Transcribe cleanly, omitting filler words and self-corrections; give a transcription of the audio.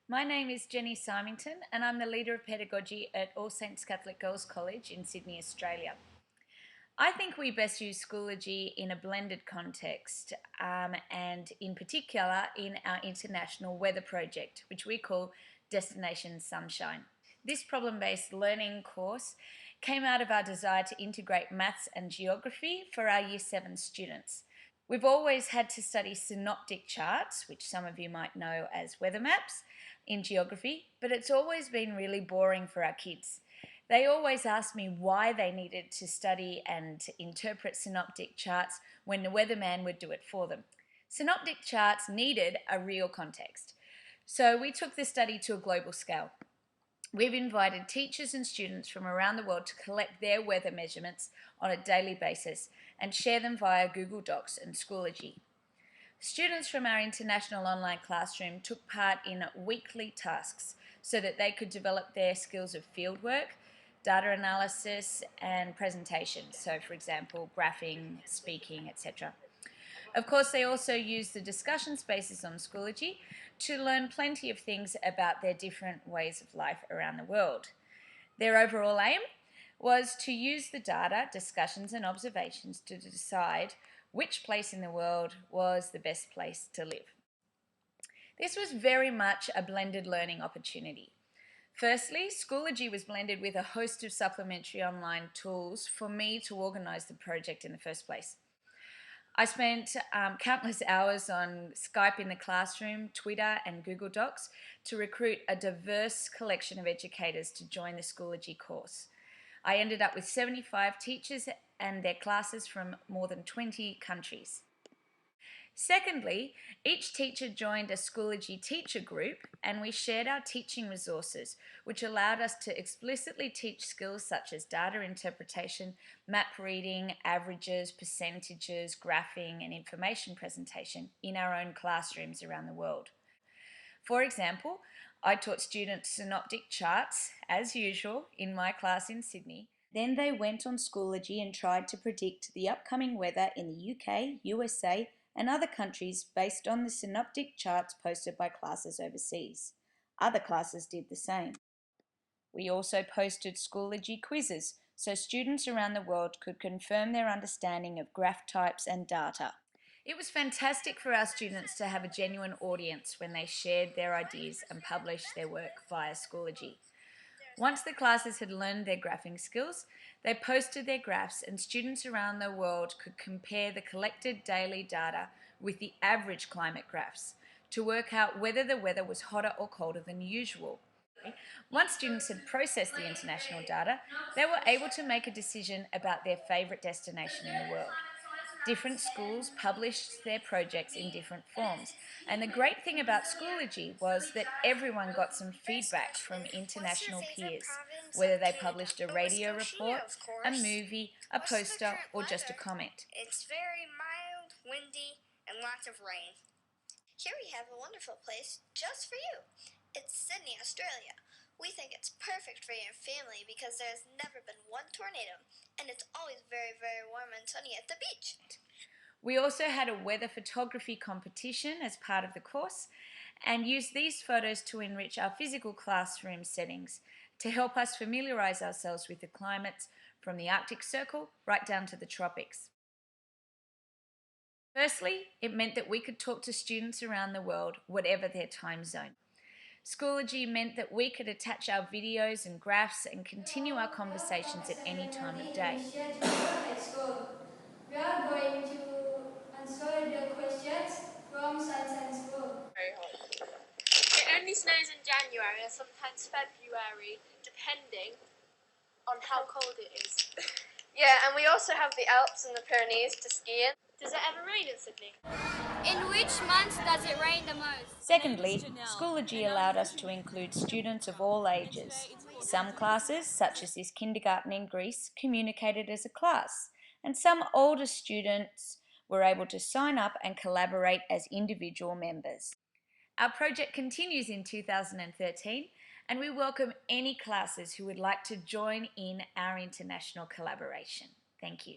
My name is Jenny Symington and I'm the Leader of Pedagogy at All Saints Catholic Girls College in Sydney, Australia. I think we best use Schoology in a blended context and in particular in our international weather project, which we call Destination Sunshine. This problem-based learning course came out of our desire to integrate maths and geography for our Year 7 students. We've always had to study synoptic charts, which some of you might know as weather maps, in geography, but it's always been really boring for our kids. They always asked me why they needed to study and interpret synoptic charts when the weatherman would do it for them. Synoptic charts needed a real context. So we took this study to a global scale. We've invited teachers and students from around the world to collect their weather measurements on a daily basis and share them via Google Docs and Schoology. Students from our international online classroom took part in weekly tasks so that they could develop their skills of fieldwork, data analysis and presentation. So for example, graphing, speaking, etc. Of course, they also used the discussion spaces on Schoology to learn plenty of things about their different ways of life around the world. Their overall aim was to use the data, discussions and observations to decide which place in the world was the best place to live. This was very much a blended learning opportunity. Firstly, Schoology was blended with a host of supplementary online tools for me to organise the project in the first place. I spent countless hours on Skype in the classroom, Twitter and Google Docs to recruit a diverse collection of educators to join the Schoology course. I ended up with 75 teachers and their classes from more than 20 countries. Secondly, each teacher joined a Schoology teacher group and we shared our teaching resources, which allowed us to explicitly teach skills such as data interpretation, map reading, averages, percentages, graphing and information presentation in our own classrooms around the world. For example, I taught students synoptic charts, as usual, in my class in Sydney. Then they went on Schoology and tried to predict the upcoming weather in the UK, USA, and other countries based on the synoptic charts posted by classes overseas. Other classes did the same. We also posted Schoology quizzes so students around the world could confirm their understanding of graph types and data. It was fantastic for our students to have a genuine audience when they shared their ideas and published their work via Schoology. Once the classes had learned their graphing skills, they posted their graphs and students around the world could compare the collected daily data with the average climate graphs to work out whether the weather was hotter or colder than usual. Once students had processed the international data, they were able to make a decision about their favourite destination in the world. Different schools published their projects in different forms, and the great thing about Schoology was that everyone got some feedback from international peers, whether they published a radio report, a movie, a poster, or just a comment. It's very mild, windy, and lots of rain. Here we have a wonderful place just for you. It's Sydney, Australia. We think it's perfect for your family because there's never been one tornado, and it's always very, very warm and sunny at the beach. We also had a weather photography competition as part of the course and used these photos to enrich our physical classroom settings to help us familiarise ourselves with the climates from the Arctic Circle right down to the tropics. Firstly, it meant that we could talk to students around the world, whatever their time zone. Schoology meant that we could attach our videos and graphs and continue our conversations at any time of day. At school. We are going to answer the questions from Science and School. Very hot. It only snows in January or sometimes February, depending on how cold it is. Yeah, and we also have the Alps and the Pyrenees to ski in. Does it ever rain in Sydney? In which months does it rain the most? Secondly, Schoology allowed us to include students of all ages. Some classes, such as this kindergarten in Greece, communicated as a class, and some older students were able to sign up and collaborate as individual members. Our project continues in 2013, and we welcome any classes who would like to join in our international collaboration. Thank you.